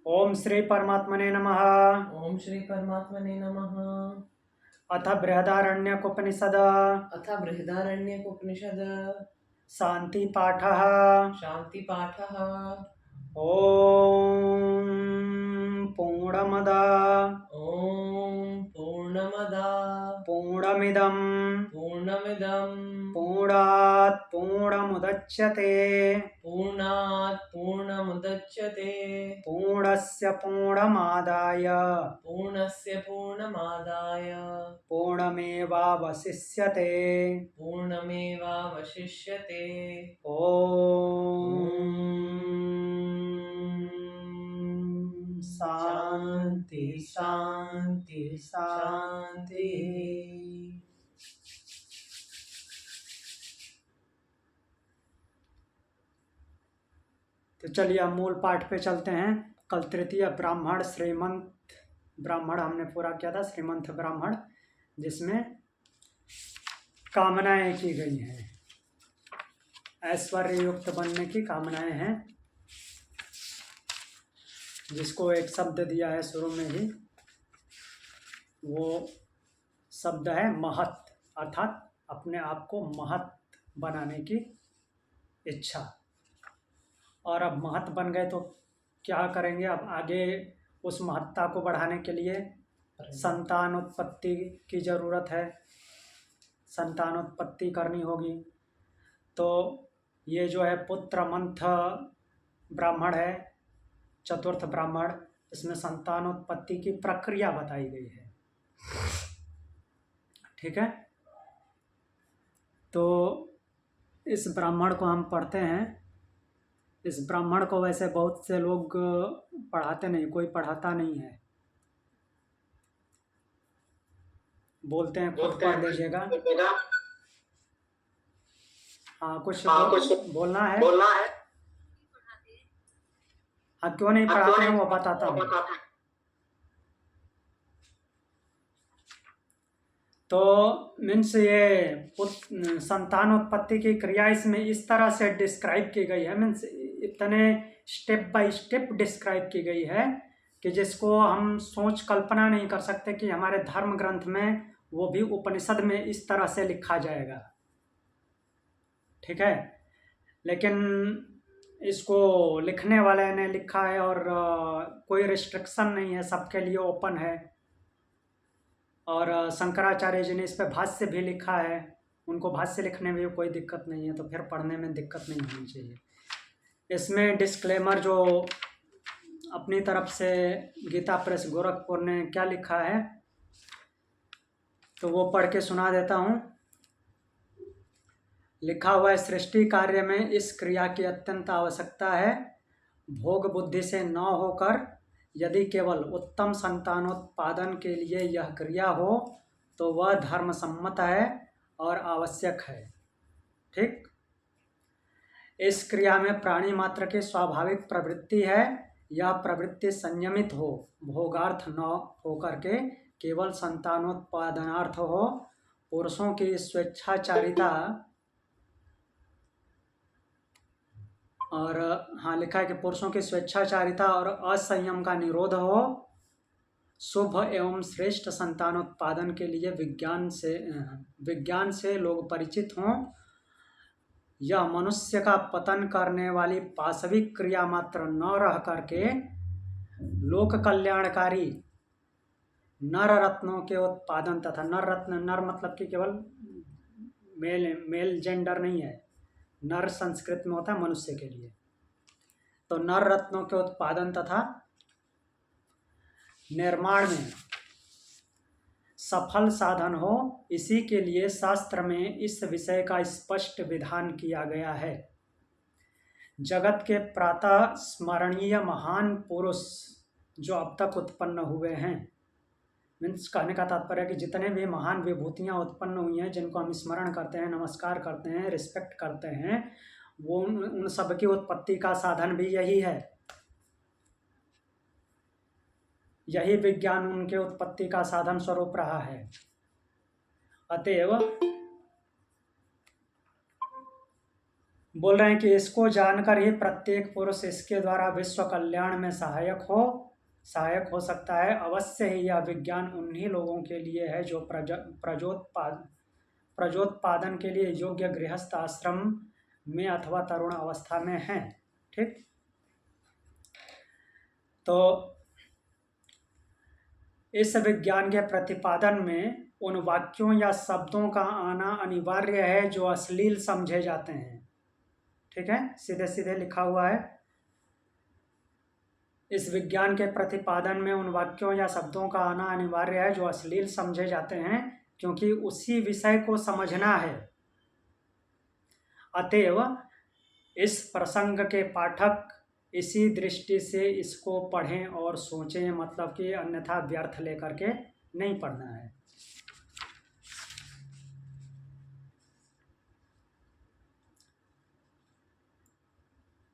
ओम श्री परमात्मने नमः। ओम श्री परमात्मने नमः। अथ बृहदारण्यकोपनिषद अथ बृहदारण्यकोपनिषद शांति पाठः। शांति पाठः। ओम पूर्णमद ओम पूर्णमदा पूर्णमिदं पूर्णमिदं पूर्णात् पूर्णमुदच्यते पूर्णात् पूर्णमुदच्यते पूर्णस्य पूर्णमादाय पूर्णस्य पूर्णमादाय पूर्णमेवावशिष्यते। पूर्णमेवावशिष्यते। ओम शांति शांति शांति। तो चलिए अब मूल पाठ पे चलते हैं। कल तृतीय ब्राह्मण श्रीमंत ब्राह्मण हमने पूरा किया था, श्रीमंत ब्राह्मण, जिसमें कामनाएं की गई हैं, ऐश्वर्य युक्त बनने की कामनाएं हैं, जिसको एक शब्द दिया है शुरू में ही। वो शब्द है महत्, अर्थात अपने आप को महत् बनाने की इच्छा। और अब महत् बन गए तो क्या करेंगे? अब आगे उस महत्ता को बढ़ाने के लिए संतान उत्पत्ति की ज़रूरत है, संतानोत्पत्ति करनी होगी। तो ये जो है पुत्र मंथ ब्राह्मण है, चतुर्थ ब्राह्मण, इसमें संतानोत्पत्ति की प्रक्रिया बताई गई है। ठीक है, तो इस ब्राह्मण को हम पढ़ते हैं। इस ब्राह्मण को वैसे बहुत से लोग पढ़ाते नहीं, कोई पढ़ाता नहीं है, बोलते हैं खुद पढ़ लीजिएगा। हाँ, कुछ बोलना है। हाँ, क्यों नहीं पढ़ाते हैं वो बताता हूँ। तो मीन्स ये संतानोत्पत्ति की क्रिया इसमें इस तरह से डिस्क्राइब की गई है, मीन्स इतने स्टेप बाय स्टेप डिस्क्राइब की गई है कि जिसको हम सोच कल्पना नहीं कर सकते कि हमारे धर्म ग्रंथ में, वो भी उपनिषद में, इस तरह से लिखा जाएगा। ठीक है, लेकिन इसको लिखने वाले ने लिखा है और कोई रिस्ट्रिक्शन नहीं है, सबके लिए ओपन है। और शंकराचार्य जी ने इस पर भाष्य भी लिखा है, उनको भाष्य लिखने में भी कोई दिक्कत नहीं है, तो फिर पढ़ने में दिक्कत नहीं होनी चाहिए। इसमें डिस्क्लेमर जो अपनी तरफ से गीता प्रेस गोरखपुर ने क्या लिखा है, तो वो पढ़ के सुना देता हूँ। लिखा हुआ है, सृष्टि कार्य में इस क्रिया की अत्यंत आवश्यकता है। भोग बुद्धि से न होकर यदि केवल उत्तम संतानोत्पादन के लिए यह क्रिया हो तो वह धर्म सम्मत है और आवश्यक है। ठीक, इस क्रिया में प्राणी मात्र की स्वाभाविक प्रवृत्ति है। यह प्रवृत्ति संयमित हो, भोगार्थ न होकर के केवल संतानोत्पादनार्थ हो। पुरुषों की स्वेच्छाचारिता, और हाँ लिखा है कि पुरुषों की स्वेच्छाचारिता और असंयम का निरोध हो। शुभ एवं श्रेष्ठ संतानोत्पादन के लिए विज्ञान से लोग परिचित हों। यह मनुष्य का पतन करने वाली पाशविक क्रिया मात्र न रह करके लोक कल्याणकारी नर रत्नों के उत्पादन तथा नर रत्न, नर मतलब कि केवल मेल जेंडर नहीं है, नर संस्कृत में होता है मनुष्य के लिए, तो नर रत्नों के उत्पादन तथा निर्माण में सफल साधन हो, इसी के लिए शास्त्र में इस विषय का स्पष्ट विधान किया गया है। जगत के प्रातः स्मरणीय महान पुरुष जो अब तक उत्पन्न हुए हैं, मीन्स कहने का तात्पर्य कि जितने भी महान विभूतियां उत्पन्न हुई हैं, जिनको हम स्मरण करते हैं, नमस्कार करते हैं, रिस्पेक्ट करते हैं, वो उन सब की उत्पत्ति का साधन भी यही है। यही विज्ञान उनके उत्पत्ति का साधन स्वरूप रहा है। अतएव बोल रहे हैं कि इसको जानकर ही प्रत्येक पुरुष इसके द्वारा विश्व कल्याण में सहायक हो सकता है। अवश्य ही यह विज्ञान उन्हीं लोगों के लिए है जो प्रजोत्पादन के लिए योग्य गृहस्थ आश्रम में अथवा तरुण अवस्था में हैं। ठीक, तो इस विज्ञान के प्रतिपादन में उन वाक्यों या शब्दों का आना अनिवार्य है जो अश्लील समझे जाते हैं। ठीक है, सीधे सीधे लिखा हुआ है। इस विज्ञान के प्रतिपादन में उन वाक्यों या शब्दों का आना अनिवार्य है जो अश्लील समझे जाते हैं, क्योंकि उसी विषय को समझना है। अतएव इस प्रसंग के पाठक इसी दृष्टि से इसको पढ़ें और सोचें, मतलब कि अन्यथा व्यर्थ लेकर के नहीं पढ़ना है।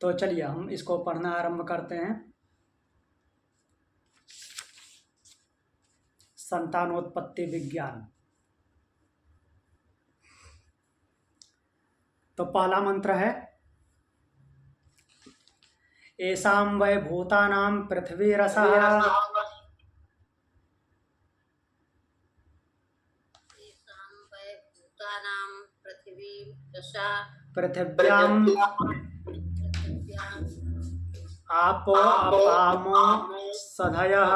तो चलिए हम इसको पढ़ना आरंभ करते हैं। संतानोत्पत्ति विज्ञान। तो पहला मंत्र है, येषां वै भूतानां पृथ्वीरसः पृथिव्यां आपो अपामो सधयः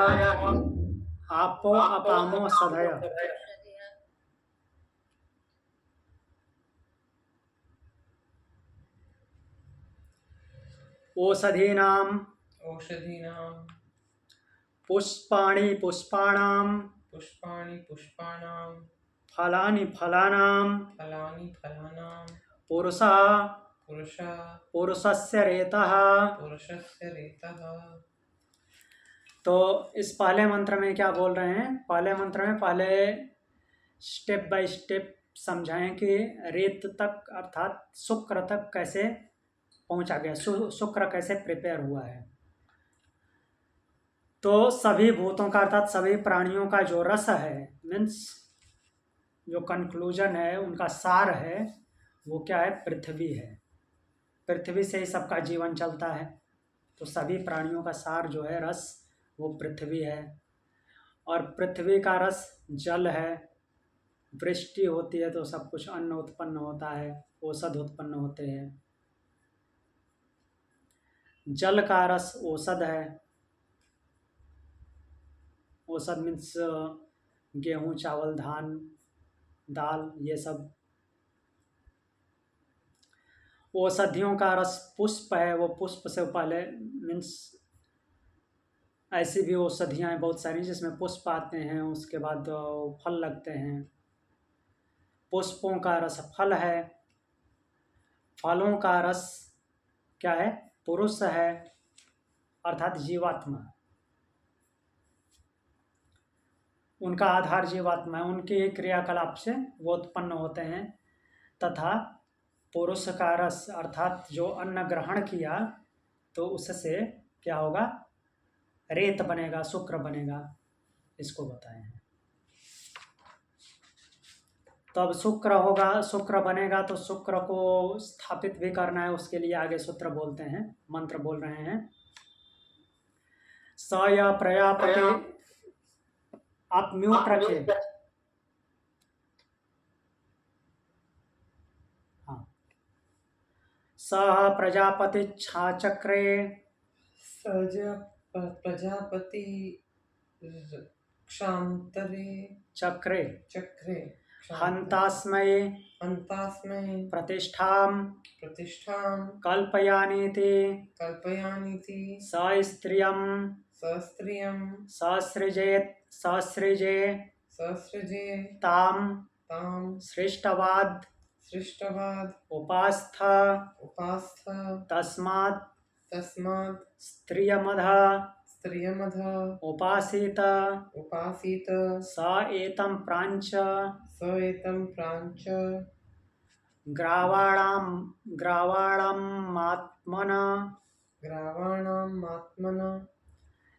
ओषधीनां पुष्पाणि पुष्पाणां फलानि फलानां पुरुषस्य रेतः। तो इस पहले मंत्र में क्या बोल रहे हैं? पहले मंत्र में पहले स्टेप बाय स्टेप समझाएं कि रेत तक अर्थात शुक्र तक कैसे पहुंचा गया, शुक्र कैसे प्रिपेयर हुआ है। तो सभी भूतों का अर्थात सभी प्राणियों का जो रस है, मीन्स जो कंक्लूजन है, उनका सार है, वो क्या है? पृथ्वी है। पृथ्वी से ही सबका जीवन चलता है। तो सभी प्राणियों का सार जो है, रस, वो पृथ्वी है। और पृथ्वी का रस जल है। वृष्टि होती है तो सब कुछ अन्न उत्पन्न होता है, औषध उत्पन्न होते हैं। जल का रस औषध है। औषध मीन्स गेहूँ, चावल, धान, दाल, ये सब। औषधियों का रस पुष्प है। वो पुष्प से पहले मीन्स ऐसी भी औषधियाँ हैं बहुत सारी जिसमें पुष्प आते हैं, उसके बाद फल लगते हैं। पुष्पों का रस फल है। फलों का रस क्या है? पुरुष है, अर्थात जीवात्मा। उनका आधार जीवात्मा है। उनके क्रियाकलाप से वो उत्पन्न होते हैं। तथा पुरुष का रस अर्थात जो अन्न ग्रहण किया तो उससे क्या होगा? रेत बनेगा, शुक्र बनेगा। इसको बताए हैं। तो अब शुक्र होगा, शुक्र बनेगा तो शुक्र को स्थापित भी करना है। उसके लिए आगे सूत्र बोलते हैं, मंत्र बोल रहे हैं। स या प्रजापति, आप म्यूट रखिए। हाँ। सह प्रजापति छाचक्रे प्रजापति क्षांतरे चक्रे चक्रे हंतास्मै प्रतिष्ठां कल्पयानीति सस्त्रियं ससृजे तां सृष्टवाद उपास्थ तस्मात् स्त्रियमध उपासीत स एतं प्रांच ग्रावाणामात्मन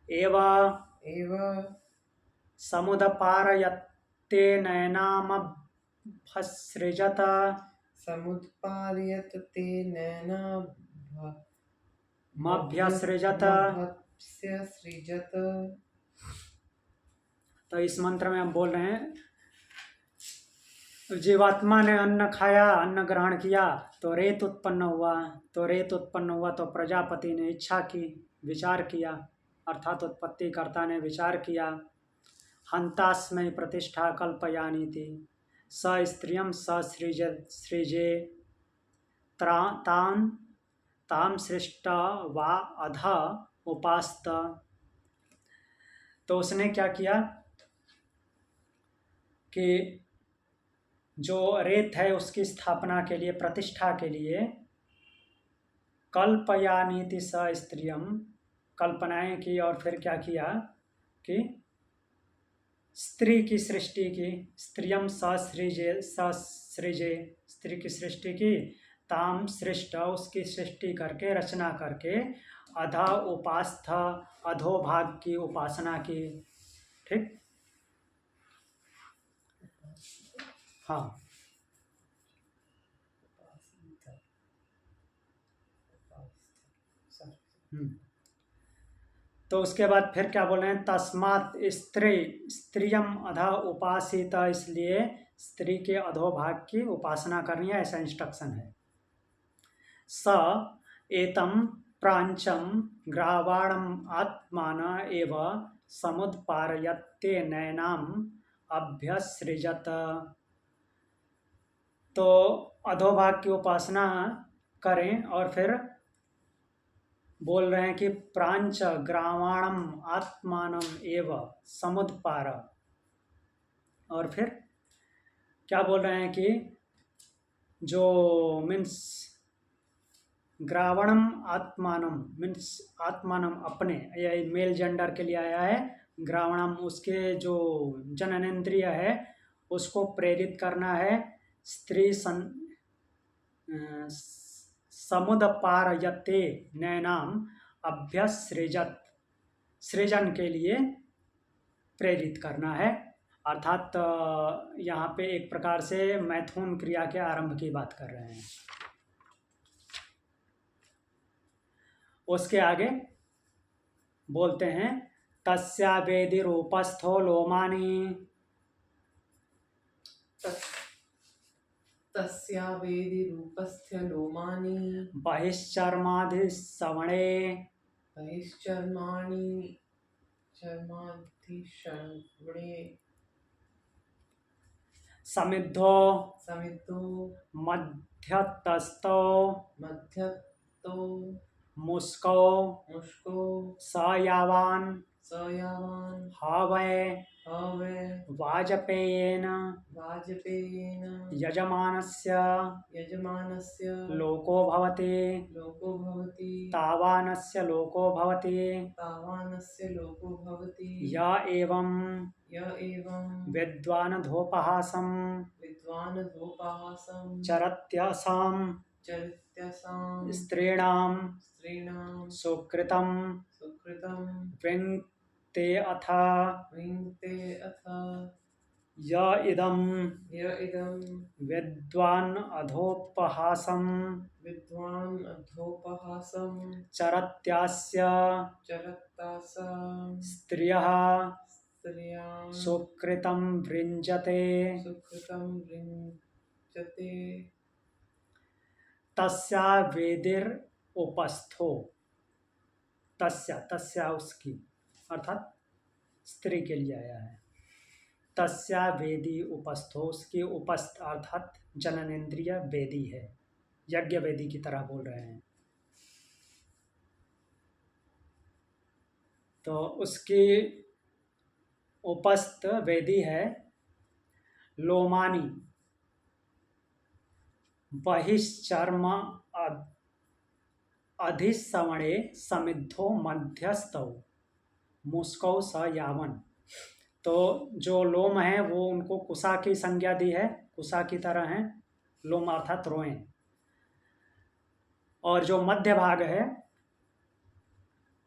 एव समुदपारयत्तेनैनामभ्यसृजत समुत्पादयत ते मभ्यसृजत। नैनाभ्यस्य सृजत। तो इस मंत्र में हम बोल रहे हैं, जीवात्मा ने अन्न खाया, अन्न ग्रहण किया तो रेत उत्पन्न हुआ। तो रेत उत्पन्न हुआ तो प्रजापति ने इच्छा की, विचार किया, अर्थात उत्पत्तिकर्ता ने विचार किया। हंतास्मै प्रतिष्ठा कल्पयानी थी, स स्त्रियम सृजे ताम ताम सृष्ट वा अध उपास्त। तो उसने क्या किया कि जो रेत है उसकी स्थापना के लिए, प्रतिष्ठा के लिए, कल्पयानीति स स्त्रियम, कल्पनाएं की और फिर क्या किया कि स्त्री की सृष्टि की। स्त्रियम सृजे, स्त्री की सृष्टि की, ताम सृष्ट, उसकी सृष्टि करके, रचना करके, अधा उपास्थ, अधोभाग की उपासना की। ठीक, हाँ। तो उसके बाद फिर क्या बोल रहे हैं, तस्मात् स्त्रियम अधा उपासिता, इसलिए स्त्री के अधोभाग की उपासना करनी है, ऐसा इंस्ट्रक्शन है। स एतम प्रांचम ग्रावाणम आत्मान एव समुत्पारयत्ते नैनाम अभ्यसृजत। तो अधोभाग की उपासना करें और फिर बोल रहे हैं कि प्रांच ग्रावाणम आत्मानम एव समुत्पार। और फिर क्या बोल रहे हैं कि जो मीन्स ग्रावणम आत्मानम मीन्स आत्मानम अपने, यह मेल जेंडर के लिए आया है। ग्रावणम उसके जो जननेन्द्रिय है उसको प्रेरित करना है। स्त्री समुदपारयते नैनाम अभ्यसृजत, सृजन के लिए प्रेरित करना है। अर्थात यहाँ पे एक प्रकार से मैथुन क्रिया के आरंभ की बात कर रहे हैं। उसके आगे बोलते हैं, तस्या वेदि रूपस्थो लोमानी, तस्या वेदि रूपस्य लोमानि बहिश्चर्माधि सवणे, बहिश्चर्माणि चर्माधिषणे, समिद्धो समिद्धो मध्यतस्थो मध्यतो मुस्को मुष्को सयावान सयावान हवै हवै वाजपेयेन वाजपेयेन यजमानस्य यजमानस्य लोको भवति, लोको भवति तावानस्य लोको भवति। तावानस्य लोको भवति। य एवं विद्वानधोपहासं विद्वानधोपहासं चरत्यसां स्त्रीणां सुकृतं वृङ्क्ते अथ य इदं विद्वान् अधोपहासं चरत्यास्य स्त्रियः सुकृतं वृञ्जते। तस्या वेदिर उपस्थो, तस्या उसकी, अर्थात स्त्री के लिए आया है। तस्या वेदी उपस्थो, उसकी उपस्थ अर्थात जननेन्द्रिय वेदी है, यज्ञ वेदी की तरह बोल रहे हैं। तो उसकी उपस्थ वेदी है लोमानी, बहिश्चर्म अधिसवणे समिद्धो मध्यस्थौ मुस्कौ स यावन। तो जो लोम है वो उनको कुसा की संज्ञा दी है, कुसा की तरह है लोम अर्थात रोएं। और जो मध्य भाग है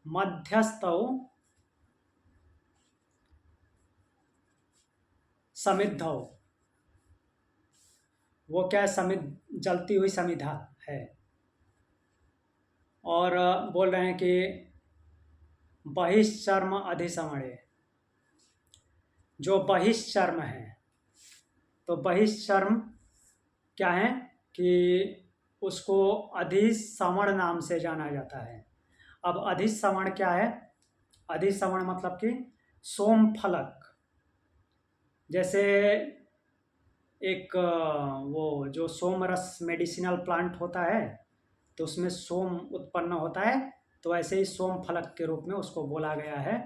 मध्यस्थौ समिद्धौ, वो क्या जलती हुई समिधा है। और बोल रहे हैं कि बहिश्चर्म अधिसमणे, जो बहिश्चर्म है, तो बहिश्चर्म क्या है कि उसको अधिश्रवण नाम से जाना जाता है। अब अधिश्रवण क्या है? अधिश्रवण मतलब कि सोमफलक, जैसे एक वो जो सोमरस मेडिसिनल प्लांट होता है, तो उसमें सोम उत्पन्न होता है, तो ऐसे ही सोम फलक के रूप में उसको बोला गया है।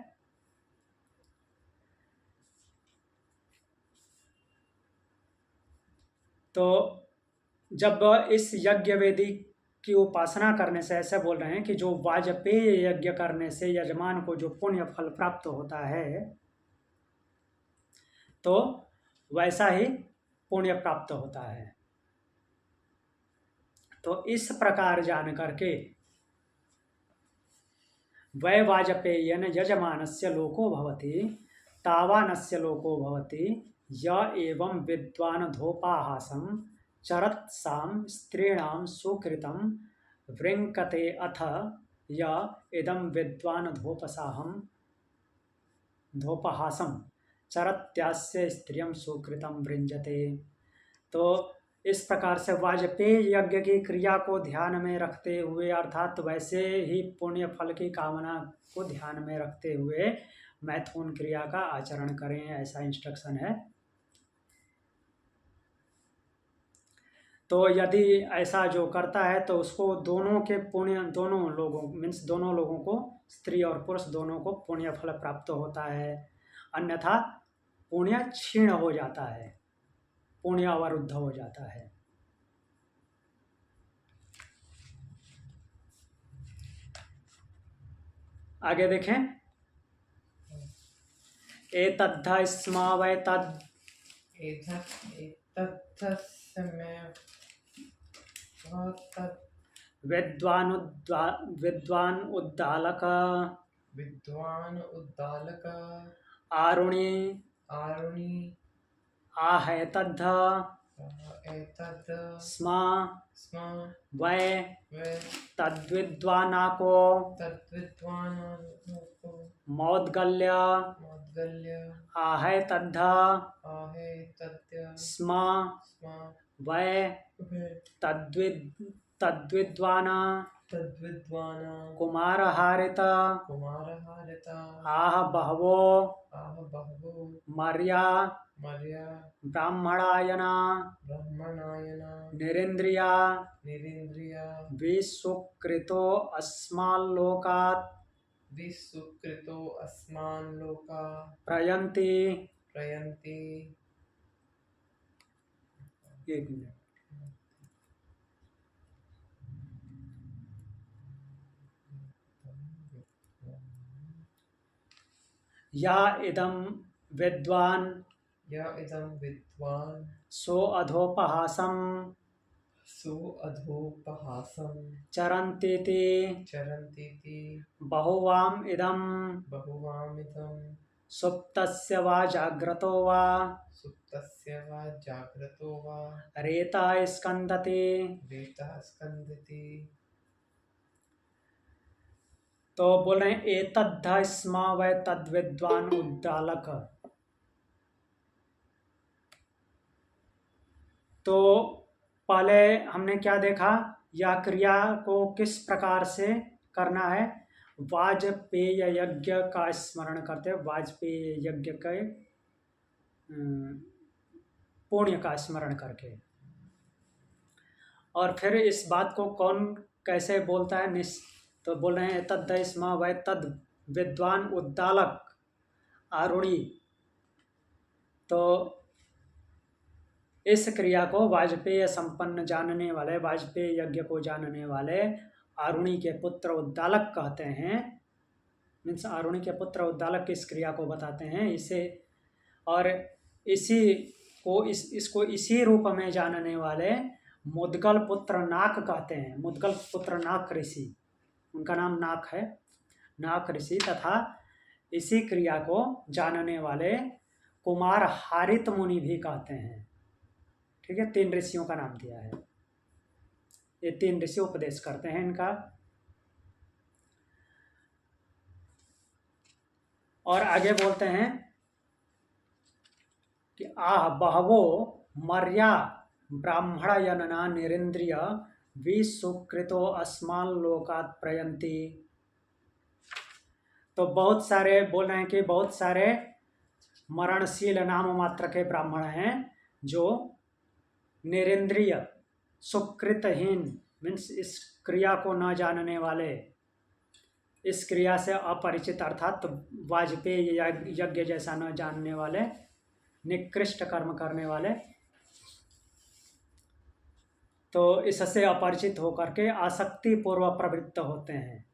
तो जब इस यज्ञ वेदी की उपासना करने से, ऐसे बोल रहे हैं कि जो वाजपेय यज्ञ करने से यजमान को जो पुण्य फल प्राप्त होता है, तो वैसा ही पुण्य प्राप्त होता है। तो इस प्रकार जान करके वै वाजपेयेन यजमानस्य लोको भवति तावानस्य लोको भवति य एवं विद्वानधोपाहासं चरत्सां स्त्रीणां सुकृतं वृङ्कते अथ य इदं विद्वानधोपसाहं धोपहासं चरत्यास्य स्त्रियं सुकृतं वृञ्जते। तो इस प्रकार से वाजपेय यज्ञ की क्रिया को ध्यान में रखते हुए, अर्थात वैसे ही पुण्य फल की कामना को ध्यान में रखते हुए मैथुन क्रिया का आचरण करें, ऐसा इंस्ट्रक्शन है। तो यदि ऐसा जो करता है तो उसको दोनों के पुण्य, दोनों लोगों मीन्स दोनों लोगों को, स्त्री और पुरुष दोनों को पुण्य फल प्राप्त होता है, अन्यथा पुण्य क्षीण हो जाता है, पुण्य अवरुद्ध हो जाता है। आगे देखें, एतद्ध स्म वै तद् विद्वान उद्दालक आरुणि आहेतद्ध स्म वै तद्विद्वानाको मौद्गल्य आहेतद्ध स्म वै तद्विद्वाना कुमारहारित आह बहवो मर्या ब्राह्मणायना निरिन्द्रिया विसुकृतो अस्माल्लोकात् प्रयन्ति। एक मिनट, या इदं विद्वान् सो अधोपहासं चरन्तीति बहुवाम इदं सुप्तस्य वा जाग्रतो वा रेता स्कन्दति। तो बोल रहे हैं एतद्ध स्म वै तद्विद्वान उद्दालक। तो पहले हमने क्या देखा, यह क्रिया को किस प्रकार से करना है, वाजपेय यज्ञ का स्मरण करते हैं, वाजपेय यज्ञ के पुण्य का स्मरण करके। और फिर इस बात को कौन कैसे बोलता है, तो बोल रहे हैं तद्ध स्म वै तद विद्वान उद्दालक आरुणि। तो इस क्रिया को वाजपेय संपन्न जानने वाले, वाजपेय यज्ञ को जानने वाले आरुणि के पुत्र उद्दालक कहते हैं। मीन्स आरुणि के पुत्र उद्दालक इस क्रिया को बताते हैं इसे, और इसी को इसको इसी रूप में जानने वाले मुद्गल पुत्र नाक कहते हैं। मुद्गल पुत्र नाक ऋषि, उनका नाम नाक है, नाक ऋषि, तथा इसी क्रिया को जानने वाले कुमार हारित मुनि भी कहते हैं। ठीक है, 3 ऋषियों का नाम दिया है। ये 3 ऋषि उपदेश करते हैं इनका। और आगे बोलते हैं कि आह बहवो मर्या ब्राह्मण यनना निरिंद्रिय विसुकृतो अस्मान लोकात् प्रयंती। तो बहुत सारे बोल रहे हैं कि बहुत सारे मरणशील नाम मात्र के ब्राह्मण हैं जो निरिंद्रिय सुकृतहीन मीन्स इस क्रिया को न जानने वाले, इस क्रिया से अपरिचित अर्थात वाजपेयी यज्ञ जैसा न जानने वाले, निकृष्ट कर्म करने वाले, तो इससे अपरिचित होकर के आसक्ति पूर्व प्रवृत्त होते हैं।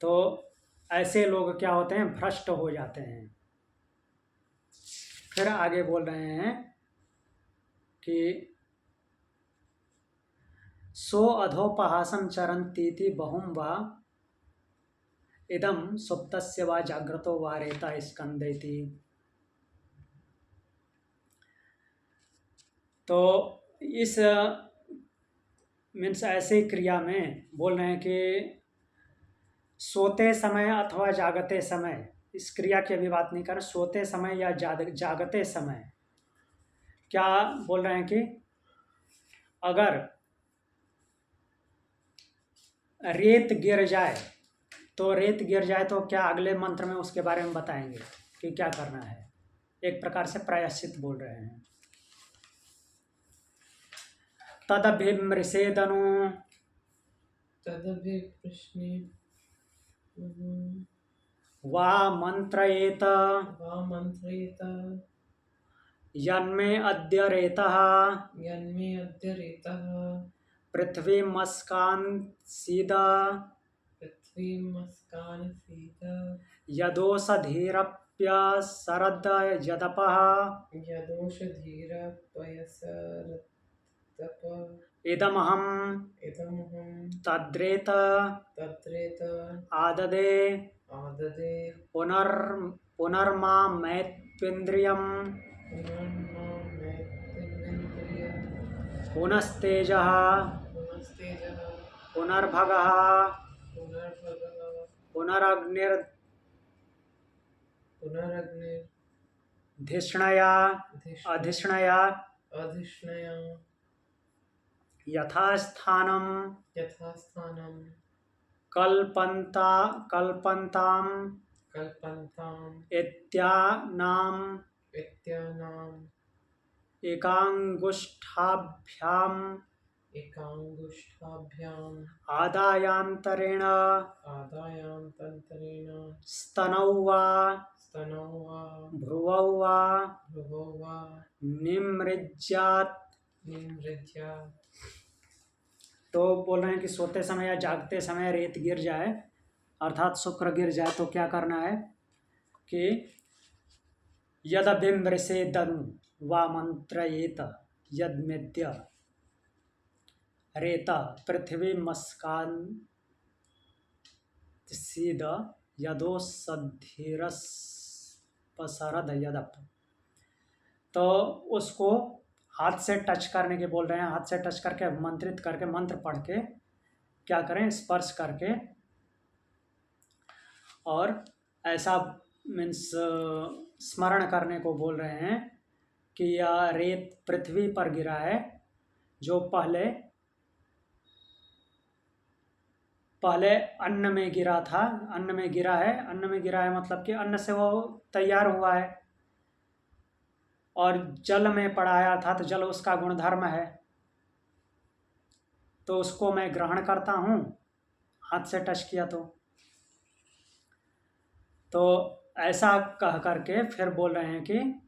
तो ऐसे लोग क्या होते हैं, भ्रष्ट हो जाते हैं। फिर आगे बोल रहे हैं कि सो अधोपहासं चरन्तीति बहुं वा इदं सुप्तस्य वा जाग्रतो वा रेता स्कंदेति। तो इस मीन्स ऐसे क्रिया में बोल रहे हैं कि सोते समय अथवा जागते समय, इस क्रिया की अभी बात नहीं कर, सोते समय या जागते समय क्या बोल रहे हैं कि अगर रेत गिर जाए, तो रेत गिर जाए तो क्या, अगले मंत्र में उसके बारे में बताएंगे कि क्या करना है। एक प्रकार से प्रायश्चित बोल रहे हैं। तदभिमृषेदनु तदभिप्रश्ने वा मंत्रयेत यन्मे अद्य रेतः यन्मे अद्य रेतः पृथ्वीमस्कान्सीद पृथ्वीमस्कान्सीद यदोषधीरप्यसरद यदपः यदोषधीरपयसरतप इदमहं इदमहं तद्रेत तद्रेत आददे पुनर्मा मैत्विन्द्रियं पुनर्मामेतन्नेन्द्रियं पुनस्तेजः पुनस्तेजः पुनर्भगः पुनर्भगः पुनरग्निर्धिष्णया अधिष्णया अधिष्णया यथास्थानं कल्पन्ताम् इत्यानाम् एकांगुष्ठाभ्याम् आदायान्तरेण स्तनौ वा भ्रुवौ वा निमृज्यात्। तो बोल रहे हैं कि सोते समय या जागते समय रेत गिर जाए अर्थात शुक्र गिर जाए तो क्या करना है कि यदभिमृषेदनु वा मंत्रयेत यद्मेद्य रेता पृथ्वीमस्कान्सीद यदोषधीरपसरद यदप। तो उसको हाथ से टच करने के बोल रहे हैं, हाथ से टच करके मंत्रित करके मंत्र पढ़ के क्या करें, स्पर्श करके, और ऐसा मीन्स स्मरण करने को बोल रहे हैं कि यह रेत पृथ्वी पर गिरा है जो पहले अन्न में गिरा था, अन्न में गिरा है मतलब कि अन्न से वो तैयार हुआ है, और जल में पड़ाया था तो जल उसका गुणधर्म है, तो उसको मैं ग्रहण करता हूँ हाथ से टच किया तो ऐसा कह करके फिर बोल रहे हैं कि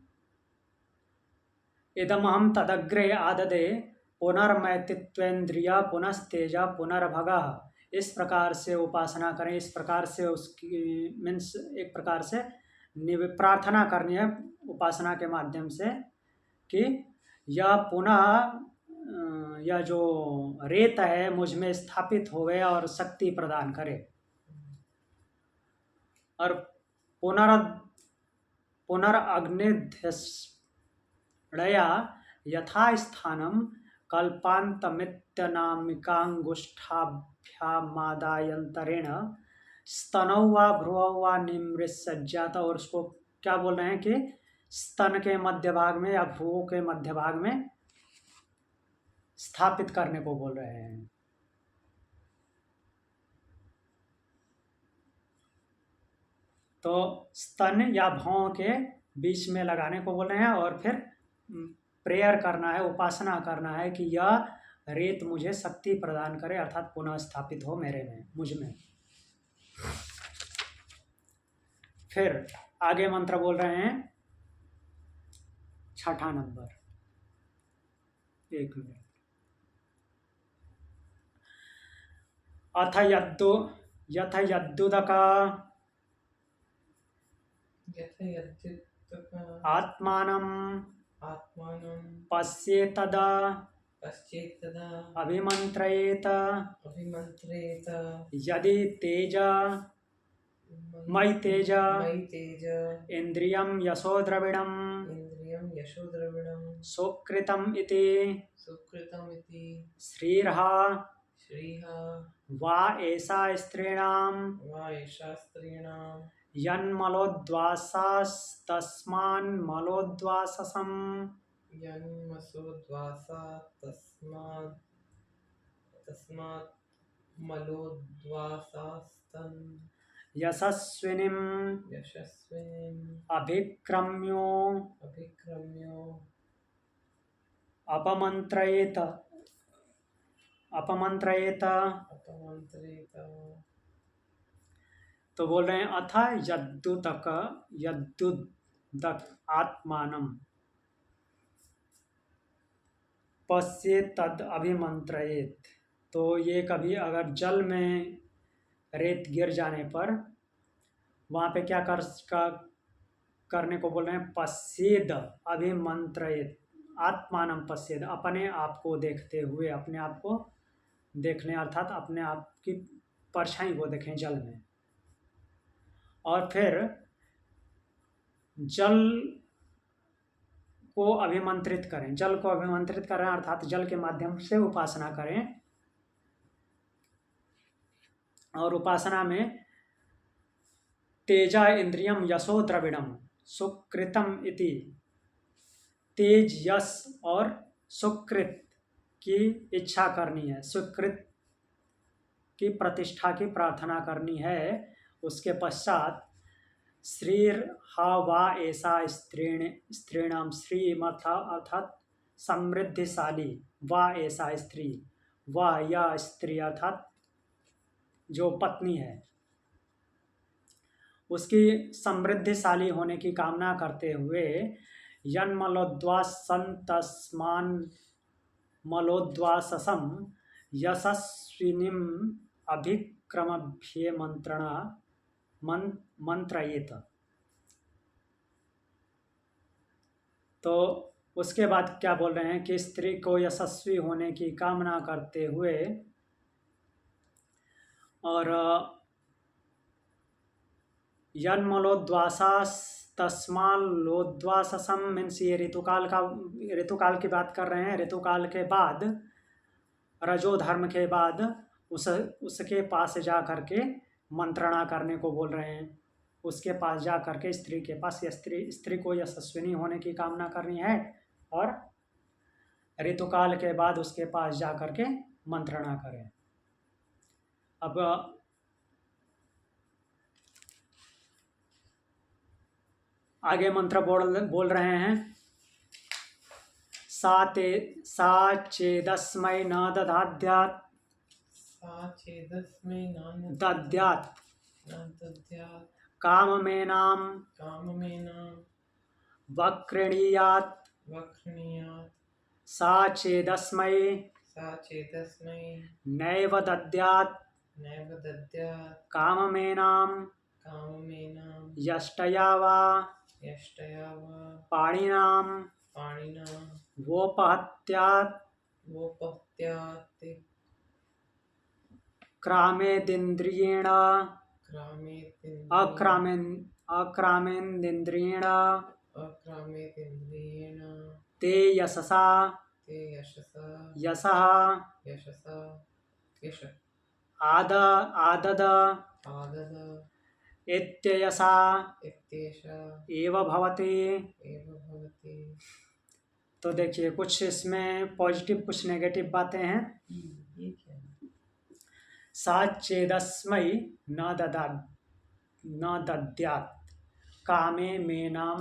इदमहं तदग्रे आददे पुनर्मैतित्वेन्द्रिय पुनस्तेजा पुनर्भगः। इस प्रकार से उपासना करें, इस प्रकार से उसकी मीन्स एक प्रकार से प्रार्थना करनी है उपासना के माध्यम से कि यह पुनः यह जो रेत है मुझ में स्थापित होवे और शक्ति प्रदान करे, और पुनरग्निर्धिष्णया यथा स्थानं कल्पान्तमित्यनामिकांगुष्ठाभ्यामादायंतरेण स्तनौ वा भ्रुवौ वा निम्रिसज्जात। और उसको क्या बोल रहे हैं कि स्तन के मध्य भाग में या भ्रुवों के मध्य भाग में स्थापित करने को बोल रहे हैं। तो स्तन या भौं के बीच में लगाने को बोल रहे हैं और फिर प्रेयर करना है, उपासना करना है कि यह रेत मुझे शक्ति प्रदान करे, अर्थात पुनः स्थापित हो मेरे में, मुझ में। फिर आगे मंत्र बोल रहे हैं 6ठा नंबर। 1 मिनट। अथ यथ यद्दुदक आत्मानं पश्येतद अभिमन्त्रयेत यदि तेज मयि तेज इन्द्रियं यशोद्रविणं सुकृतम् इति श्रीरः वा एषा स्त्रीणां यन्मलोद्वासास्तस्मान्मलोद्वाससं यशस्विनीम् अभिक्रम्यो अपमन्त्रयेत। तो बोल रहे हैं अथ यद्दुदक आत्मानं पश्येतद अभिमन्त्रयेत। तो ये कभी अगर जल में रेत गिर जाने पर वहाँ पे क्या करने को बोल रहे हैं, पश्येद अभिमंत्रित आत्मानं पश्येद, अपने आप को देखते हुए, अपने आप को देखने अर्थात अपने आप की परछाई को देखें जल में। और फिर जल को अभिमंत्रित करें, जल को अभिमंत्रित करें अर्थात जल के माध्यम से उपासना करें। और उपासना में तेजा इंद्रियम यशो द्रविणम सुकृतम इति, तेज यश और सुकृत की इच्छा करनी है, सुकृत की प्रतिष्ठा की प्रार्थना करनी है। उसके पश्चात श्रीर हा वा ऐसा स्त्रीणाम, स्त्री अर्थात समृद्धिशाली, वा ऐसा स्त्री, वा या स्त्री अर्थात जो पत्नी है, उसकी समृद्धिशाली होने की कामना करते हुए यन्मलोद्वासन तस्मान मलोद्वाससम यशस्विनीम अभिक्रमभ्ये मंत्रयेत। तो उसके बाद क्या बोल रहे हैं कि स्त्री को यशस्वी होने की कामना करते हुए और यन्मलोद्वासास्तस्माल्लोद्वाससम मीन्स ये ऋतुकाल की बात कर रहे हैं। ऋतुकाल के बाद, रजोधर्म के बाद उसके पास जा करके मंत्रणा करने को बोल रहे हैं। उसके पास जा करके स्त्री के पास, स्त्री को यशस्विनी होने की कामना करनी है और ऋतुकाल के बाद उसके पास जा करके मंत्रणा करें। अब आगे मंत्र बोल रहे हैं सा चेदस्मै न दधाद्यात् दद्यात् काममेनां वक्रणीयात् सा चेदस्मै नैव दद्यात् काममेनां यष्टया वा पाणिनां वोपहत्यात् क्रामेदिन्द्रियेण अक्रामेन्द्रियेण ते यशसा ते यशसा यशः यशसा यश आदद आदद इत्ययसा इत्येषा एव भवति। एव भवति। तो देखिए कुछ इसमें पॉजिटिव कुछ नेगेटिव बातें हैं। ये क्या है? सा चेदस्मै न दद्यात् कामे मेनां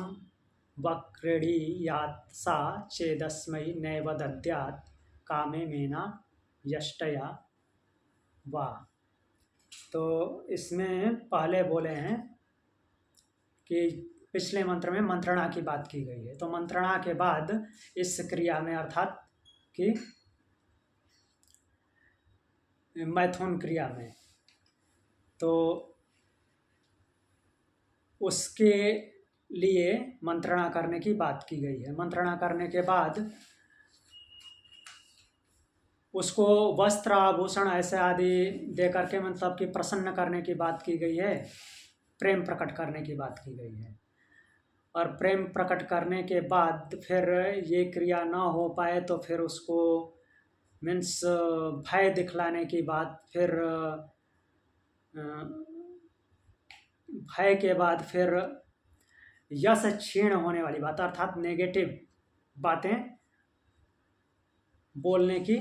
वक्रीयात् सा चेदस्मै नैव दद्यात् कामे मेना यष्टया वा। तो इसमें पहले बोले हैं कि पिछले मंत्र में मंत्रणा की बात की गई है, तो मंत्रणा के बाद इस क्रिया में अर्थात कि मैथुन क्रिया में, तो उसके लिए मंत्रणा करने की बात की गई है। मंत्रणा करने के बाद उसको वस्त्र आभूषण ऐसे आदि दे करके मतलब कि प्रसन्न करने की बात की गई है, प्रेम प्रकट करने की बात की गई है। और प्रेम प्रकट करने के बाद फिर ये क्रिया ना हो पाए तो फिर उसको मीन्स भय दिखलाने की बात, फिर भय के बाद फिर यश क्षीण होने वाली बात अर्थात नेगेटिव बातें बोलने की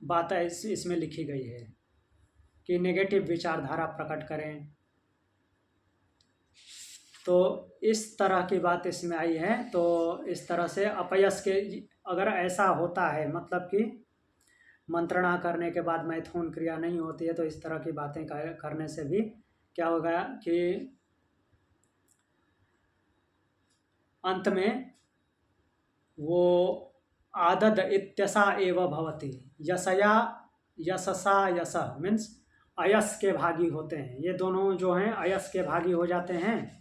बात इसमें लिखी गई है कि नेगेटिव विचारधारा प्रकट करें। तो इस तरह की बात इसमें आई है। तो इस तरह से अपयश के अगर ऐसा होता है मतलब कि मंत्रणा करने के बाद मैथुन क्रिया नहीं होती है, तो इस तरह की बातें करने से भी क्या होगा कि अंत में वो आदद इत्यसा एव भवति। यशया यशसा यश मीन्स अयस के भागी होते हैं, ये दोनों जो हैं अयस के भागी हो जाते हैं।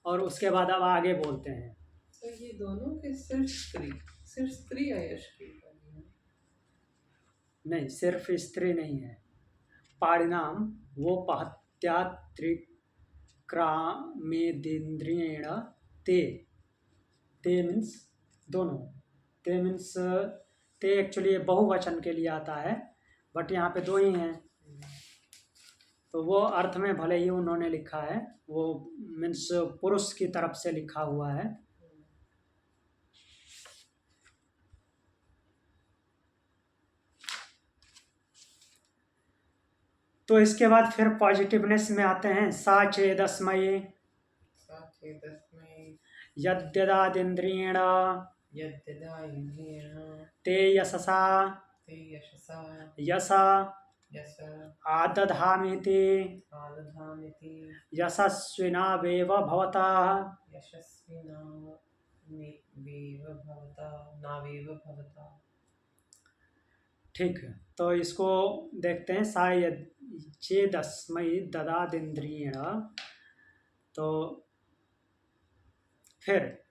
और उसके बाद अब आगे बोलते हैं। तो ये दोनों के सिर्फ स्त्री आयश की भागी है? नहीं, सिर्फ स्त्री नहीं है। पाणिनाम वो पहत्यात्रिक्रामेदिन्द्रियेण ते ते मीन्स दोनों, ते मीन्स ते एक्चुअली बहुवचन के लिए आता है, बट यहाँ पे दो ही हैं। तो वो अर्थ में भले ही उन्होंने लिखा है, वो मीन्स पुरुष की तरफ से लिखा हुआ है। तो इसके बाद फिर पॉजिटिवनेस में आते हैं। सा चेदस्मयी यद्यदादिन्द्रियेण ते यशसा यश आदधामीति यशस्विनावेव भवता। ठीक है, तो इसको देखते हैं। सा चेदस्मयी ददादिन्द्रियेण, तो फिर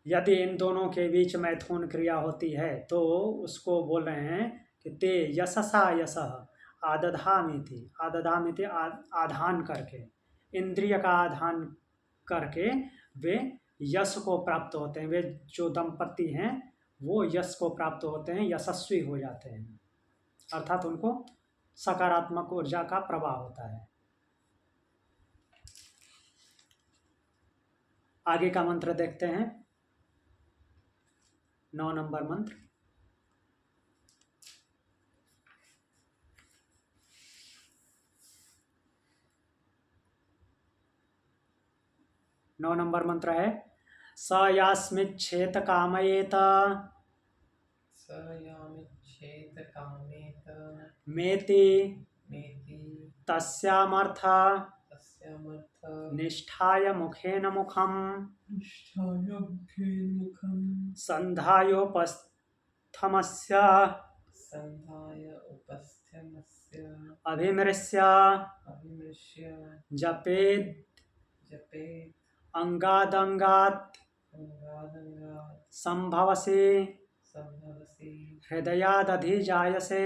यदि इन दोनों के बीच मैथुन क्रिया होती है तो उसको बोल रहे हैं कि ते यशसा यश आदधामिति, आदधामिति आधान करके, इंद्रिय का आधान करके वे यश को प्राप्त होते हैं। वे जो दंपति हैं वो यश को प्राप्त होते हैं, यशस्वी हो जाते हैं, अर्थात उनको सकारात्मक ऊर्जा का प्रवाह होता है। आगे का मंत्र देखते हैं, 9 नंबर मंत्र। नौ नंबर मंत्र है स यास्मिच्छेत कामयेत मेति तस्यामर्थ निष्ठाय मुखेन मुखम संधायोपस्थमस्य अभिमृश्य जपेद अंगादंगात् संभवसि हृदयादधिजायसे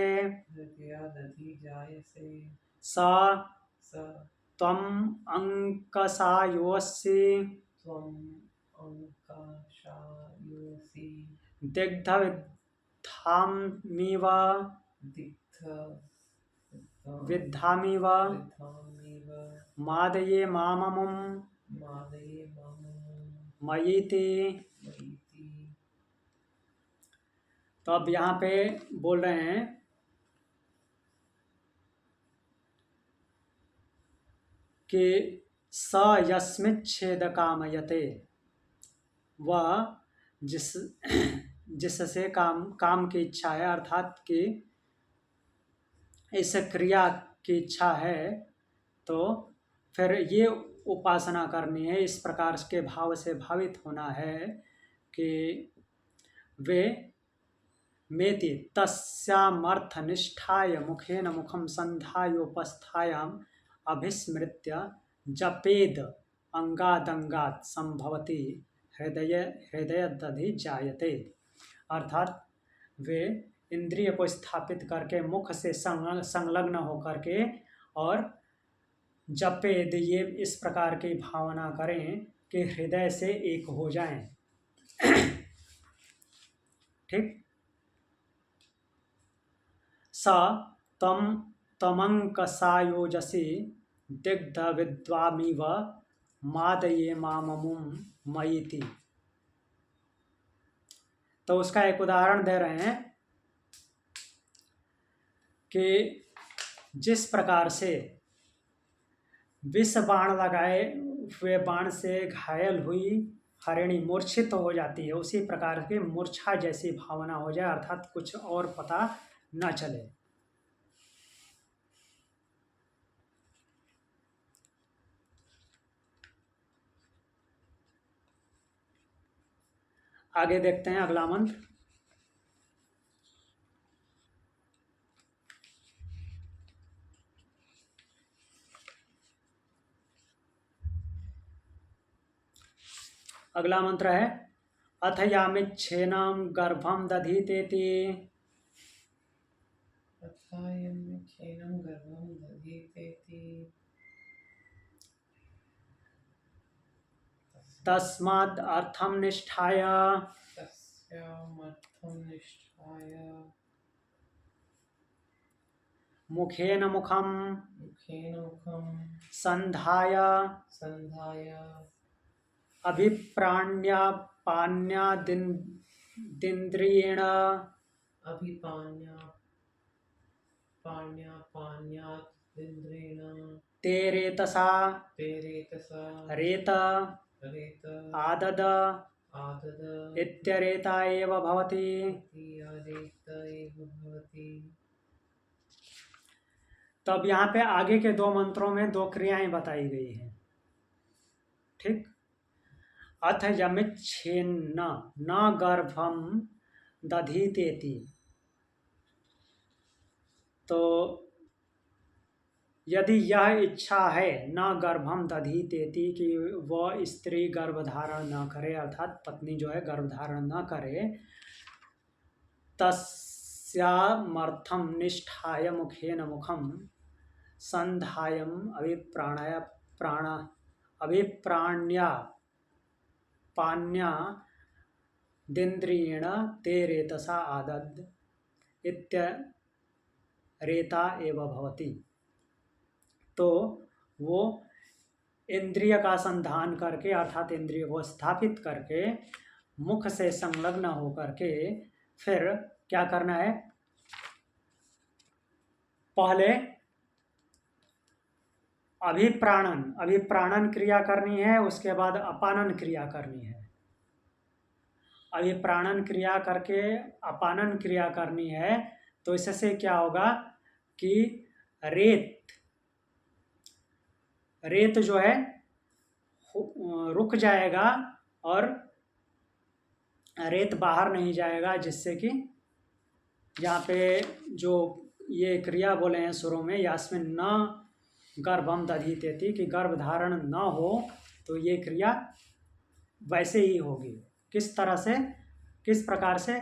स त्वं अंकसायोऽसि अंकाशायुषि दिग्धविद्धामिव दिग्ध विद्धामिव विद्धामिव मादये माममुं मादये मामं मयीति। मयीति। तो अब यहाँ पे बोल रहे हैं कि स यस्मिच्छेद कामयते, वह जिससे काम की इच्छा है, अर्थात कि इस क्रिया की इच्छा है, तो फिर ये उपासना करनी है, इस प्रकार के भाव से भावित होना है कि वे मेति तस्यामर्थनिष्ठाय मुखेन मुखम संध्यायोपस्थायाम अभिस्मृत्य जपेद अंगादंगात संभवति हृदय जायते। अर्थात वे इंद्रिय को स्थापित करके मुख से संलग्न होकर के और जपेद, ये इस प्रकार की भावना करें कि हृदय से एक हो जाएं। ठीक। स तमंकसायोजसी दिग्ध विद्वामिव मादये माममुं मयीति। तो उसका एक उदाहरण दे रहे हैं कि जिस प्रकार से विष बाण लगाए हुए बाण से घायल हुई हरिणी मूर्छित हो जाती है, उसी प्रकार की मूर्छा जैसी भावना हो जाए, अर्थात कुछ और पता न चले। आगे देखते हैं अगला मंत्र। अगला मंत्र है अथ यामिच्छेनं गर्भं दधीतेति। अथायमिच्छेनं गर्भं दधीतेति तस्माद् अर्थं निष्ठाय तस्यामर्थं निष्ठाय मुखेन मुखं मुखेन मुखं संधाय संधाय अभिप्राण्यापान्यादिन्द्रियेण अभिपान्यापान्यादिन्द्रियेण ते रेतसा रेत आदद इत्यरेता एव भवति। तो अब यहाँ पे आगे के दो मंत्रों में दो क्रियाएं बताई गई हैं। ठीक। अथ यमिच्छेन्न न गर्भं दधीतेति। तो यदि यह इच्छा है न गर्भम दधीतेति कि वह स्त्री गर्भधारण न करे, अर्थात पत्नी जो है गर्भधारण न करे, तस्यामर्थम निष्ठाय मुखेन मुखम संधायम अभिप्राण्यापान्यादिन्द्रियेण ते रेतसा आदद इत्यरेता एव भवति। तो वो इंद्रिय का संधान करके, अर्थात इंद्रिय को स्थापित करके मुख से संलग्न होकर के फिर क्या करना है, पहले अभिप्राणन क्रिया करनी है, उसके बाद अपानन क्रिया करनी है। अभिप्राणन क्रिया करके अपानन क्रिया करनी है, तो इससे क्या होगा कि रेत जो है रुक जाएगा और रेत बाहर नहीं जाएगा, जिससे कि यहाँ पे जो ये क्रिया बोले हैं शुरू में, यास्मिन न गर्भम दधीतेति, कि गर्भ धारण न हो, तो ये क्रिया वैसे ही होगी। किस तरह से, किस प्रकार से?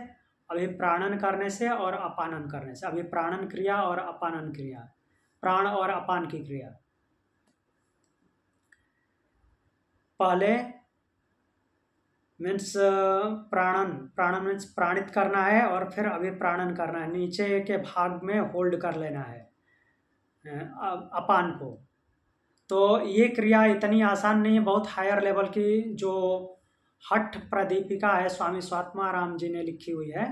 अभिप्राणन करने से और अपानन करने से। अभिप्राणन क्रिया और अपानन क्रिया, प्राण और अपान की क्रिया। पहले मीन्स प्राणन, प्राणन मीन्स प्राणित करना है और फिर अभिप्राणन करना है, नीचे के भाग में होल्ड कर लेना है अपान को। तो ये क्रिया इतनी आसान नहीं है, बहुत हायर लेवल की जो हठ प्रदीपिका है स्वामी स्वात्माराम जी ने लिखी हुई है।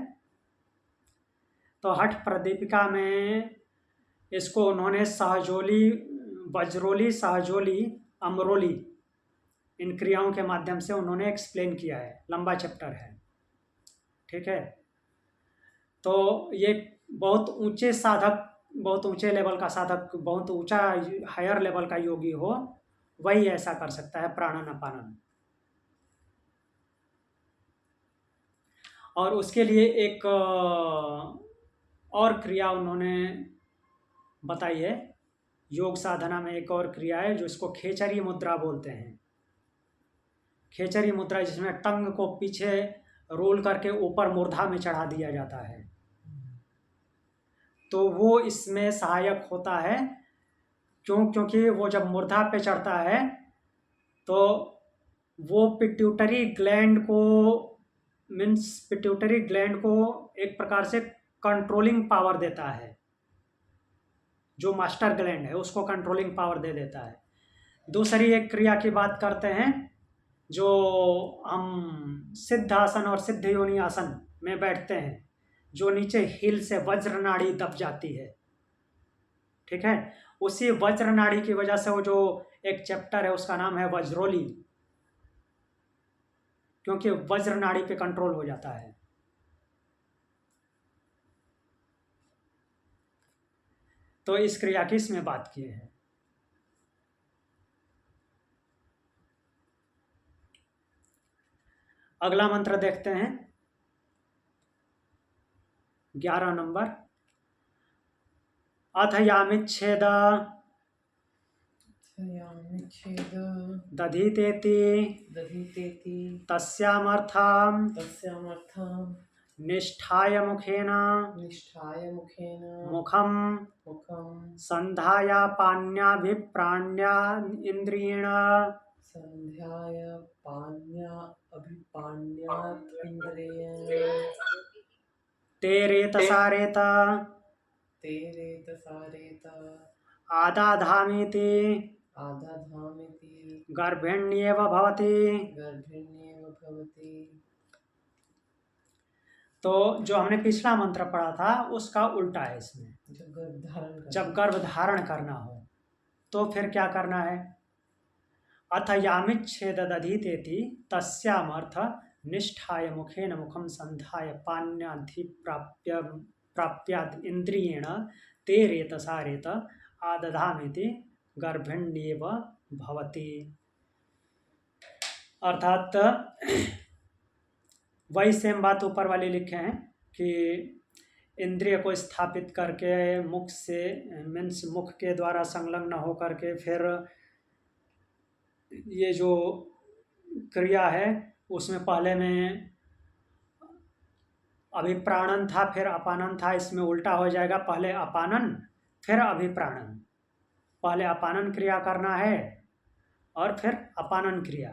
तो हठ प्रदीपिका में इसको उन्होंने सहजोली, वज्रोली, सहजोली, अमरोली, इन क्रियाओं के माध्यम से उन्होंने एक्सप्लेन किया है, लंबा चैप्टर है, ठीक है। तो ये बहुत ऊंचे साधक, बहुत ऊंचे लेवल का साधक, बहुत ऊंचा हायर लेवल का योगी हो, वही ऐसा कर सकता है प्राणन अपानन। और उसके लिए एक और क्रिया उन्होंने बताई है, योग साधना में एक और क्रिया है जो इसको खेचरी मुद्रा बोलते हैं। खेचरी मुद्रा, जिसमें टंग को पीछे रोल करके ऊपर मूर्धा में चढ़ा दिया जाता है, तो वो इसमें सहायक होता है। क्योंकि वो जब मूर्धा पे चढ़ता है तो वो पिट्यूटरी ग्लैंड को, मीन्स पिट्यूटरी ग्लैंड को एक प्रकार से कंट्रोलिंग पावर देता है, जो मास्टर ग्लैंड है उसको कंट्रोलिंग पावर दे देता है। दूसरी एक क्रिया की बात करते हैं, जो हम सिद्ध आसन और सिद्ध योनि आसन में बैठते हैं, जो नीचे हिल से वज्र नाड़ी दब जाती है, ठीक है। उसी वज्र नाड़ी की वजह से वो जो एक चैप्टर है उसका नाम है वज्रोली, क्योंकि वज्र नाड़ी पे कंट्रोल हो जाता है। तो इस क्रिया की इसमें बात की है। अगला मंत्र देखते हैं, 11 नंबर। अथ यामिच्छेद यामिच्छेद दधीतेति दधीतेति तस्यामर्थं तस्यामर्थं निष्ठाय मुखेन निष्ठाय मुखेन मुखं मुखं संध्यायापान्याभिप्राण्या इन्द्रियेण संध्याय पान्या अभिपान्यात् इन्द्रियेण ते रेतसारेत ते रेतसारेत आदाधामीति आदाधामिति गर्भिण्येव भवति। गर्भिण्येव भवति। तो जो हमने पिछला मंत्र पढ़ा था उसका उल्टा है इसमें। जब गर्भ धारण करना हो तो फिर क्या करना है? अथ यामिच्छेद दधीतेति तस्यामर्थ निष्ठाय मुखेन मुखम संधाय पान्याधिप्राप्य प्राप्याद इंद्रियेण ते रेतसा रेत आदधामिति गर्भिण्येव भवति। अर्थात वही सेम बात ऊपर वाले लिखे हैं कि इंद्रिय को स्थापित करके मुख से, मीन्स मुख के द्वारा संलग्न होकर के फिर ये जो क्रिया है उसमें पहले में अभिप्राणन था फिर अपानन था, इसमें उल्टा हो जाएगा, पहले अपानन फिर अभिप्राणन। पहले अपानन क्रिया करना है और फिर अपानन क्रिया,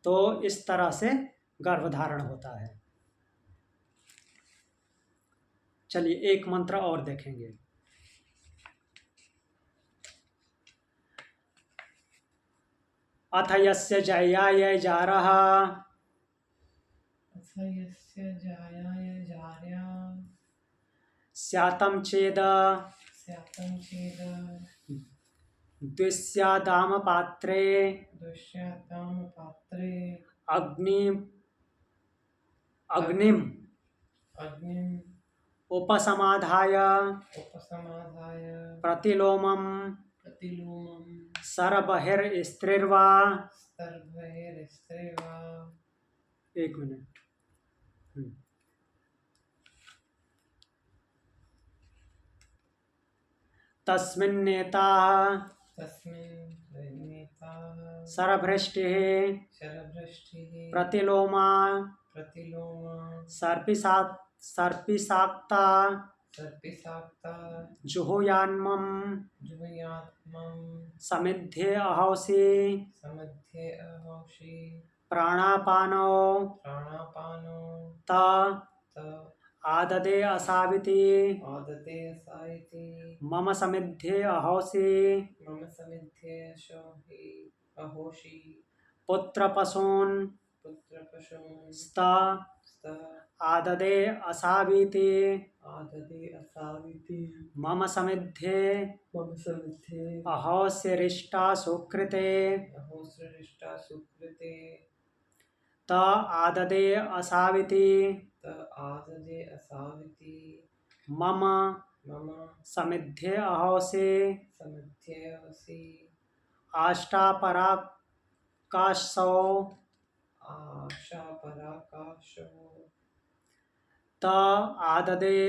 तो इस तरह से गर्भधारण होता है। चलिए एक मंत्र और देखेंगे। अथ यस्य जयाय जारः स्यातं चेद द्विस्यादाम पात्रे अग्निम उपसमाधाय प्रतिलोमं सरबहिर्स्त्रीर्वा। एक मिनट। तस्मिन्नेताः सरभृष्टिः प्रतिलोमा सर्पिशाक्ता जुहुयान्मं समिद्धे अहौषि प्राणापानो प्राणापानो त त आददे असाविति आदते असाइति मम समिद्धे अहोसि मम समिद्धे अशोहि अहोषि पुत्रपशून् पुत्रपशून् स्त स्त आददे असाविति आदते असाविति मम समिद्धे मम समिद्धे अहोस्यरिष्टा सुकृते अहोसृष्टा सुकृते त आददे असाविति त आदते असाविति मम मम समिद्धे अहोसि समिद्धे अवसि आष्टापराकाशौ आशा पराकाशो त आददे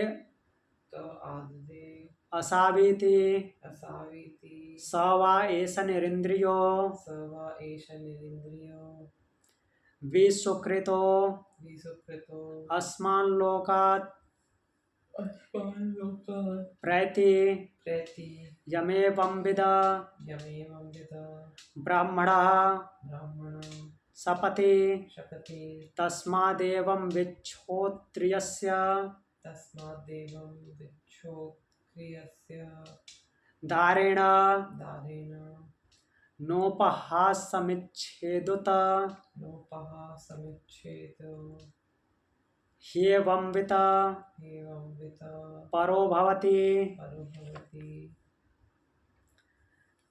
त आदते असाविति असाविति स वा एष निरिन्द्रियो स वा एष निरिन्द्रियो विसुकृतो विसुकृतो अस्मान् लोकात् अस्मान् लोकात् प्रैति प्रैति यमेवंविद यमेवं विद ब्राह्मणः ब्राह्मणं सपति शपति तस्मादेवं विच्छ्रोत्रियस्य तस्माद्देवं विच्छोक्रियस्य दारेण दारेण नोपहासमिच्छेदुत नोपः समिच्छेद ह्येवंवित एवं वित परो भवति। परो भवति।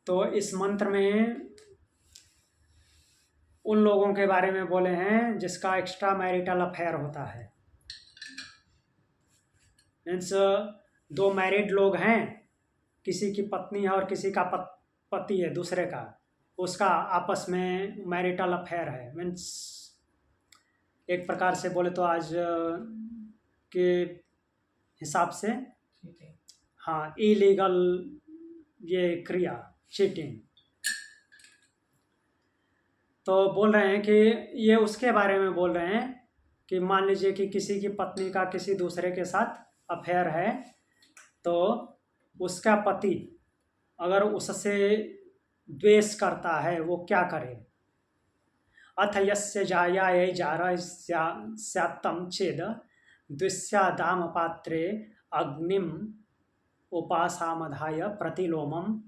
तो इस मंत्र में उन लोगों के बारे में बोले हैं जिसका एक्स्ट्रा मैरिटल अफेयर होता है। मीन्स दो मैरिड लोग हैं, किसी की पत्नी है और किसी का पति है दूसरे का, उसका आपस में मैरिटल अफेयर है। मीन्स एक प्रकार से बोले तो आज के हिसाब से चीटिंग। हाँ, इलीगल ये क्रिया चीटिंग। तो बोल रहे हैं कि ये उसके बारे में बोल रहे हैं कि मान लीजिए कि किसी की पत्नी का किसी दूसरे के साथ अफेयर है, तो उसका पति अगर उससे द्वेष करता है वो क्या करे। अथ यस्य जायायै जारा स्यात्तं चेद द्विस्यादाम पात्रे अग्निम उपासामधाय प्रतिलोमम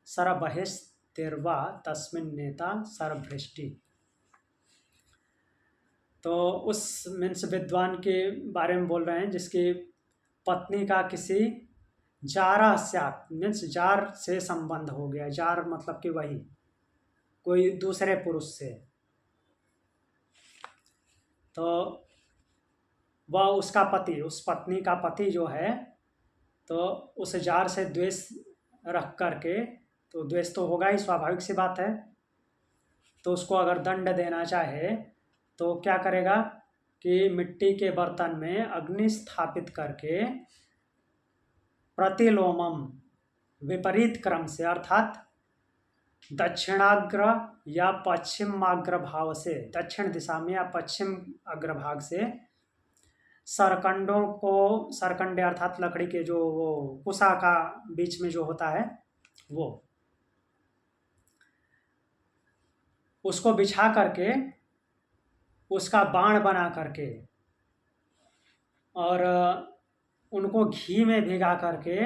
सरबहिस्तिर्वा तस्मिन् नेता सरभृष्टि। तो उस मीन्स विद्वान के बारे में बोल रहे हैं जिसकी पत्नी का किसी जारा स्यात् मीन्स जार से संबंध हो गया। जार मतलब कि वही कोई दूसरे पुरुष से, तो वह उसका पति, उस पत्नी का पति जो है, तो उस जार से द्वेष रख करके, तो द्वेष तो होगा ही, स्वाभाविक सी बात है। तो उसको अगर दंड देना चाहे तो क्या करेगा कि मिट्टी के बर्तन में अग्नि स्थापित करके प्रतिलोमम विपरीत क्रम से, अर्थात दक्षिणाग्र या पश्चिमाग्र भाव से, दक्षिण दिशा में या पश्चिम अग्रभाग से सरकंडों को, सरकंडे अर्थात लकड़ी के जो वो कुसा का बीच में जो होता है वो, उसको बिछा करके उसका बाण बना करके और उनको घी में भिगा करके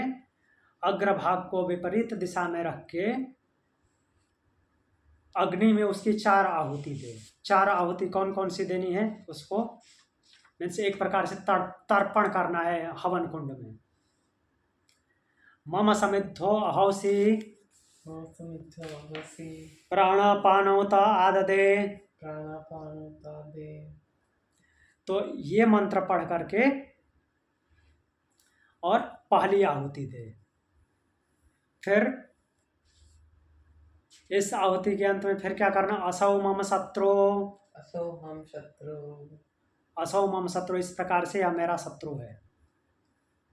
अग्रभाग को विपरीत दिशा में रख के अग्नि में उसकी 4 आहुति दे। 4 आहुति कौन कौन सी देनी है उसको, मीन्स एक प्रकार से तर्पण करना है हवन कुंड में। मम समिद्धो अहोसि मम समिद्धो अहोसि प्राणापानौ त आददे। प्राणापानो तादे। तो ये मंत्र पढ़ करके और पहली आहुति दे। फिर इस आहुति के अंत में फिर क्या करना, असौ मम शत्रु, असौ हम शत्रु, असौ मम शत्रु, इस प्रकार से यह मेरा शत्रु है।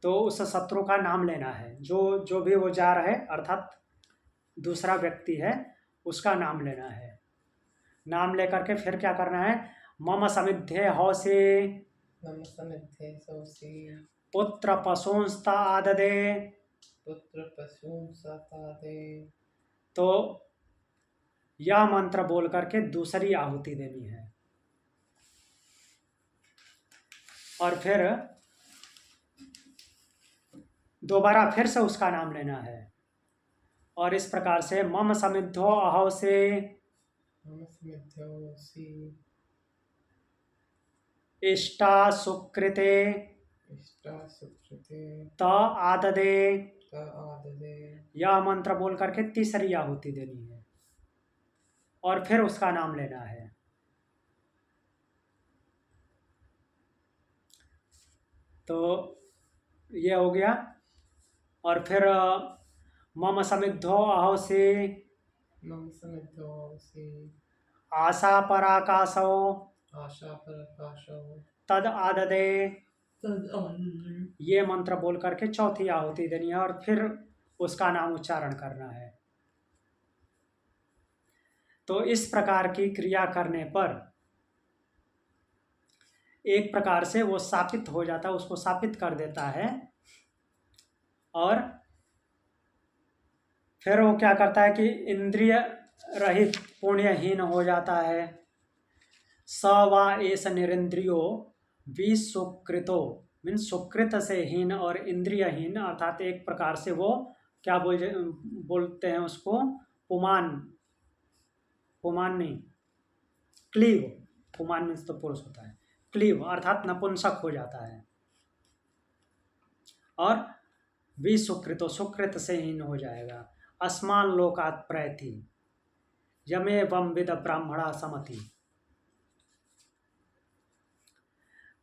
तो उस शत्रु का नाम लेना है, जो भी वो जा रहा है अर्थात दूसरा व्यक्ति है, उसका नाम लेना है। नाम लेकर के फिर क्या करना है, मम समिद्धे हौसे मम समिद्धे सौसि पुत्र पशूंस्ता आददे। पुत्र पशून् सतादे। तो यह मंत्र बोल करके दूसरी आहुति देनी है और फिर दोबारा फिर से उसका नाम लेना है। और इस प्रकार से मम समिद्धो अहो से इष्टा सुकृते त आददे, यह मंत्र बोल करके तीसरी आहुति देनी है और फिर उसका नाम लेना है। तो ये हो गया। और फिर मम समिद्धो अहो से आशा पराकाशो तद आददे, ये मंत्र बोल करके चौथी आहुति देनी है और फिर उसका नाम उच्चारण करना है। तो इस प्रकार की क्रिया करने पर एक प्रकार से वो स्थापित हो जाता है, उसको स्थापित कर देता है और फिर वो क्या करता है कि इंद्रिय रहित पुण्यहीन हो जाता है। स वा एस निरिंद्रियो विसुकृतो, मीन सुकृत से हीन और इंद्रियहीन, अर्थात एक प्रकार से वो क्या बोलते हैं उसको, पुमान, पुमान नहीं, क्लीव, पुमान मीन्स तो पुरुष होता है, क्लीव अर्थात नपुंसक हो जाता है और विसुकृतो, सुकृत से हीन हो जाएगा। अस्मान लोकात् प्रैति यमे वम विद ब्राह्मणा समति,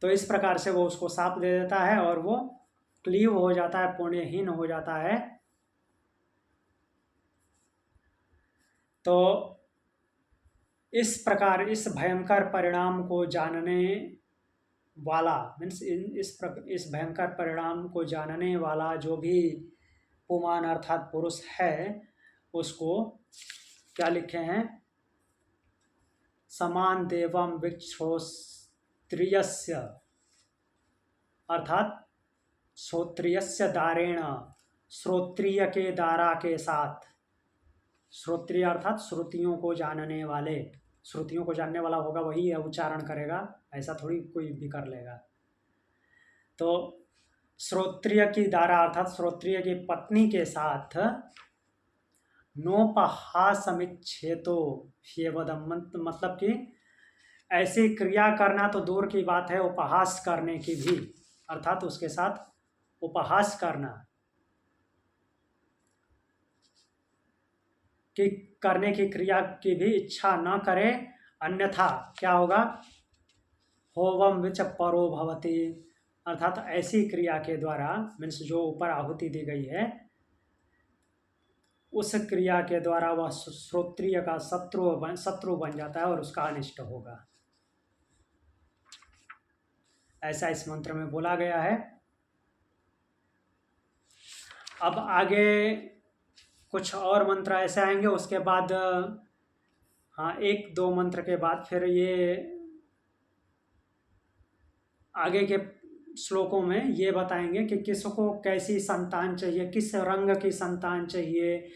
तो इस प्रकार से वो उसको साप दे देता है और वो क्लीव हो जाता है, पुण्यहीन हो जाता है। तो इस प्रकार इस भयंकर परिणाम को जानने वाला, मीन्स इस भयंकर परिणाम को जानने वाला जो भी पुमान अर्थात पुरुष है, उसको क्या लिखे हैं, समान देवम विक्षोत्रियस्य, अर्थात श्रोत्रियस्य दारेण, श्रोत्रिय के दारा के साथ, श्रोत्रिय अर्थात श्रुतियों को जानने वाले, श्रुतियों को जानने वाला होगा वही यह उच्चारण करेगा, ऐसा थोड़ी कोई भी कर लेगा। तो श्रोत्रिय की दारा अर्थात श्रोत्रिय की पत्नी के साथ नोपहासमिच्छेतो ह्येवदम, मतलब कि ऐसी क्रिया करना तो दूर की बात है, उपहास करने की भी, अर्थात उसके साथ उपहास करना कि करने की क्रिया की भी इच्छा न करे, अन्यथा क्या होगा, होवम विच परो भवति, अर्थात ऐसी क्रिया के द्वारा, मीन्स जो ऊपर आहुति दी गई है, उस क्रिया के द्वारा वह श्रोत्रिय का शत्रु बन जाता है और उसका अनिष्ट होगा। ऐसा इस मंत्र में बोला गया है। अब आगे कुछ और मंत्र ऐसे आएंगे, उसके बाद हाँ एक दो मंत्र के बाद फिर ये आगे के श्लोकों में ये बताएंगे कि किसको कैसी संतान चाहिए, किस रंग की संतान चाहिए,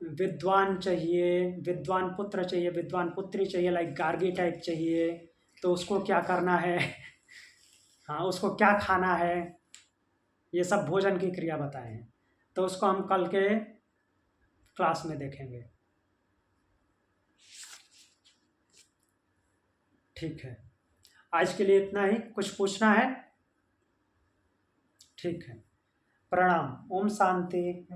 विद्वान चाहिए, विद्वान पुत्र चाहिए, विद्वान पुत्री चाहिए, लाइक गार्गी टाइप चाहिए, तो उसको क्या करना है, हाँ उसको क्या खाना है, ये सब भोजन की क्रिया बताए हैं। तो उसको हम कल के क्लास में देखेंगे। ठीक है, आज के लिए इतना ही। कुछ पूछना है? ठीक है, प्रणाम। ओम शांति।